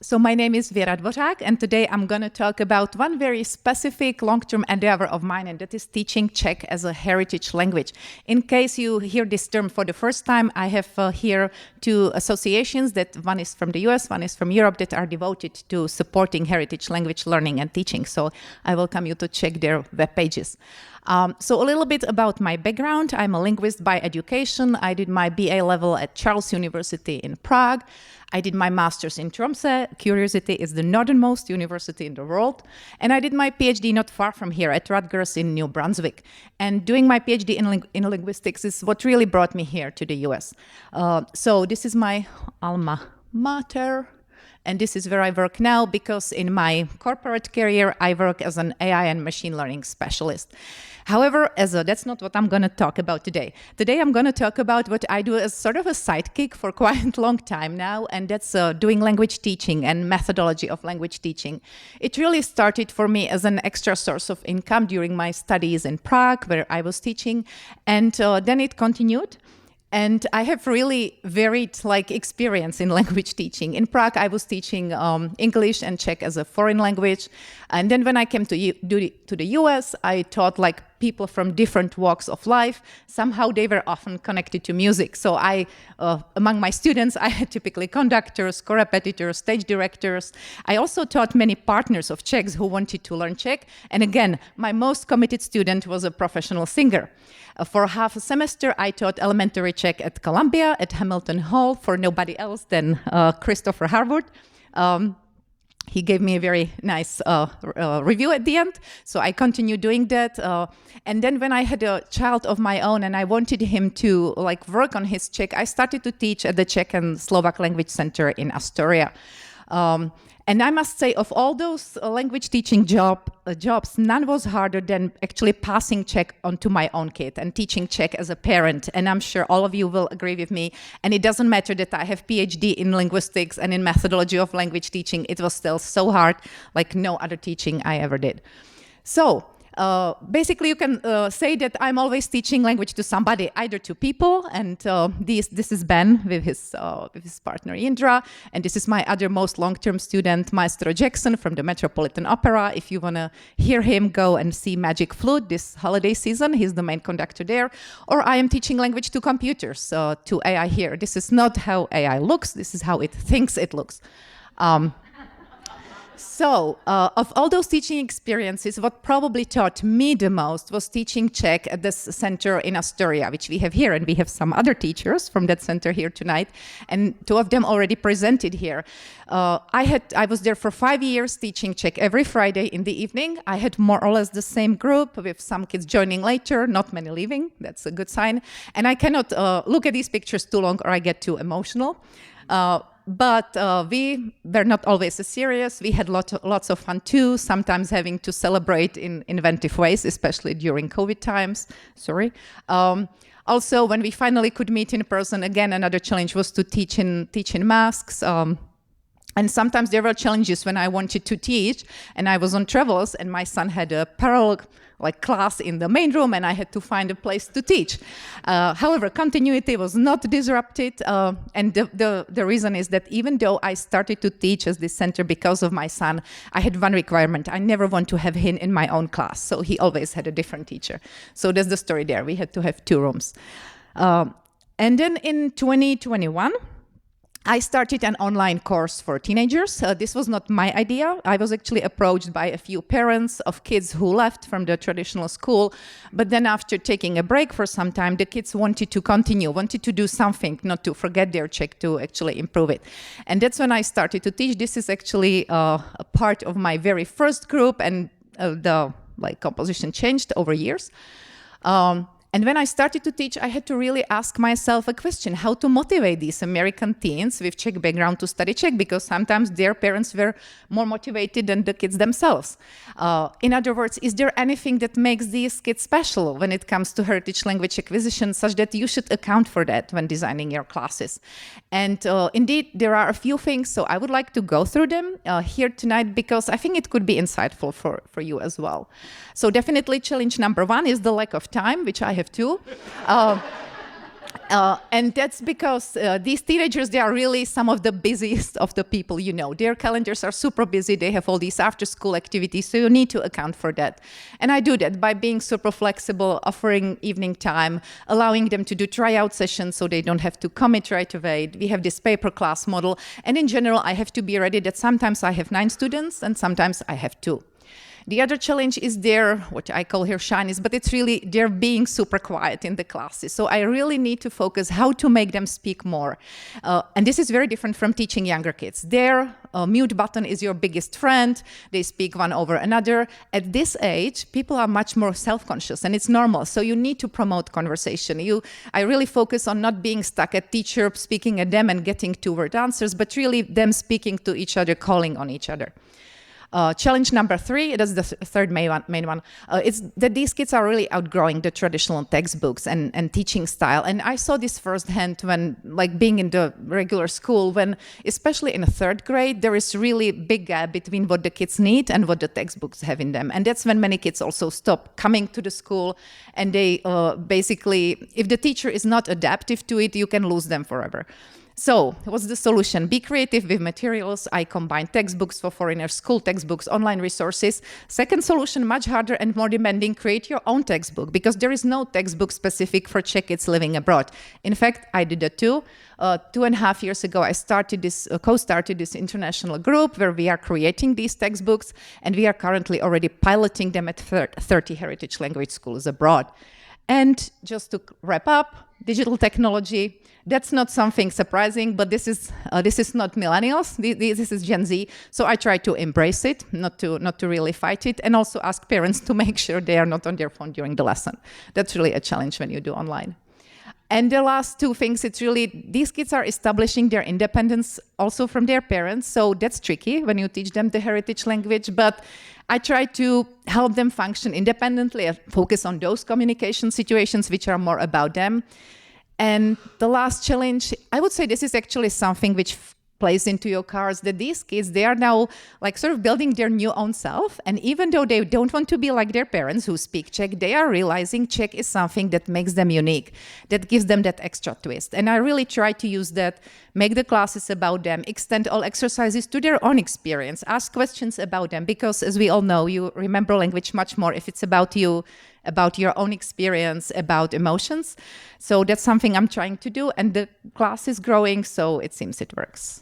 So my name is Vera Dvořák, and today I'm going to talk about one very specific long-term endeavor of mine, and that is teaching Czech as a heritage language. In case you hear this term for the first time, I have here two associations, that one is from the US, one is from Europe, that are devoted to supporting heritage language learning and teaching. So I welcome you to check their web pages. So a little bit about my background. I'm a linguist by education. I did my BA level at Charles University in Prague. I did my master's in Tromsø. Curiosity is the northernmost university in the world. And I did my Ph.D. not far from here at Rutgers in New Brunswick. And doing my Ph.D. in linguistics is what really brought me here to the US. So this is my alma mater. And this is where I work now, because in my corporate career, I work as an AI and machine learning specialist. However, that's not what I'm going to talk about today. Today, I'm going to talk about what I do as sort of a sidekick for quite a long time now, and that's doing language teaching and methodology of language teaching. It really started for me as an extra source of income during my studies in Prague, where I was teaching, and then it continued. And I have really varied experience in language teaching. In Prague, I was teaching English and Czech as a foreign language. And then when I came to the US, I taught people from different walks of life. Somehow they were often connected to music. So among my students, I had typically conductors, co-repetitors, stage directors. I also taught many partners of Czechs who wanted to learn Czech. And again, my most committed student was a professional singer. For half a semester, I taught elementary Czech at Columbia, at Hamilton Hall, for nobody else than Christopher Harwood. He gave me a very nice review at the end, so I continued doing that. And then when I had a child of my own and I wanted him to work on his Czech, I started to teach at the Czech and Slovak Language Center in Astoria. And I must say, of all those language teaching jobs, none was harder than actually passing Czech onto my own kid and teaching Czech as a parent. And I'm sure all of you will agree with me. And it doesn't matter that I have Ph.D. in linguistics and in methodology of language teaching. It was still so hard, like no other teaching I ever did. So basically, you can say that I'm always teaching language to somebody, either to people, and this is Ben with his partner Indra, and this is my other most long-term student, Maestro Jackson from the Metropolitan Opera. If you want to hear him, go and see Magic Flute this holiday season. He's the main conductor there. Or I am teaching language to computers, to AI here. This is not how AI looks. This is how it thinks it looks. So, of all those teaching experiences, what probably taught me the most was teaching Czech at this center in Astoria, which we have here, and we have some other teachers from that center here tonight, and two of them already presented here. I was there for 5 years teaching Czech every Friday in the evening. I had more or less the same group, with some kids joining later, not many leaving. That's a good sign. And I cannot look at these pictures too long or I get too emotional. But we were not always as serious. We had lots of fun too, sometimes having to celebrate in inventive ways, especially during COVID times. Also, when we finally could meet in person, again, another challenge was to teach in masks. And sometimes there were challenges when I wanted to teach and I was on travels and my son had a parallel class in the main room and I had to find a place to teach. However, continuity was not disrupted. And the reason is that even though I started to teach at this center because of my son, I had one requirement. I never want to have him in my own class. So he always had a different teacher. So that's the story there. We had to have 2 rooms. And then in 2021, I started an online course for teenagers. This was not my idea. I was actually approached by a few parents of kids who left from the traditional school. But then after taking a break for some time, the kids wanted to continue, wanted to do something, not to forget their Czech, to actually improve it. And that's when I started to teach. This is actually a part of my very first group, and the composition changed over years. And when I started to teach, I had to really ask myself a question: how to motivate these American teens with Czech background to study Czech, because sometimes their parents were more motivated than the kids themselves. In other words, is there anything that makes these kids special when it comes to heritage language acquisition, such that you should account for that when designing your classes? And indeed, there are a few things, so I would like to go through them here tonight, because I think it could be insightful for you as well. So definitely challenge number 1 is the lack of time, which I have too. And that's because these teenagers, they are really some of the busiest of the people you know. Their calendars are super busy. They have all these after-school activities, so you need to account for that. And I do that by being super flexible, offering evening time, allowing them to do tryout sessions so they don't have to commit right away. We have this paper class model. And in general, I have to be ready that sometimes I have 9 students and sometimes I have 2. The other challenge is what I call here shyness, but it's really they're being super quiet in the classes. So I really need to focus how to make them speak more. And this is very different from teaching younger kids. Their mute button is your biggest friend. They speak one over another. At this age, people are much more self-conscious, and it's normal. So you need to promote conversation. I really focus on not being stuck at teacher speaking at them and getting 2-word answers, but really them speaking to each other, calling on each other. Challenge number 3, that's the third main one, it's that these kids are really outgrowing the traditional textbooks and teaching style. And I saw this firsthand when, like, being in the regular school, when, especially in the 3rd grade, there is really big gap between what the kids need and what the textbooks have in them. And that's when many kids also stop coming to the school, and they basically, if the teacher is not adaptive to it, you can lose them forever. So what's the solution? Be creative with materials. I combine textbooks for foreigners, school textbooks, online resources. Second solution, much harder and more demanding, create your own textbook, because there is no textbook specific for Czech kids living abroad. In fact, I did that too. 2.5 years ago, I co-started this international group where we are creating these textbooks, and we are currently already piloting them at 30 heritage language schools abroad. And just to wrap up, digital technology, that's not something surprising, but this is not millennials. This is Gen Z. So I try to embrace it, not to really fight it, and also ask parents to make sure they are not on their phone during the lesson. That's really a challenge when you do online. And the last 2 things, it's really, these kids are establishing their independence also from their parents. So that's tricky when you teach them the heritage language, but I try to help them function independently and focus on those communication situations which are more about them. And the last challenge, I would say this is actually something which plays into your cards, that these kids, they are now like sort of building their new own self. And even though they don't want to be like their parents who speak Czech, they are realizing Czech is something that makes them unique, that gives them that extra twist. And I really try to use that, make the classes about them, extend all exercises to their own experience, ask questions about them, because as we all know, you remember language much more if it's about you, about your own experience, about emotions. So that's something I'm trying to do, and the class is growing, so it seems it works.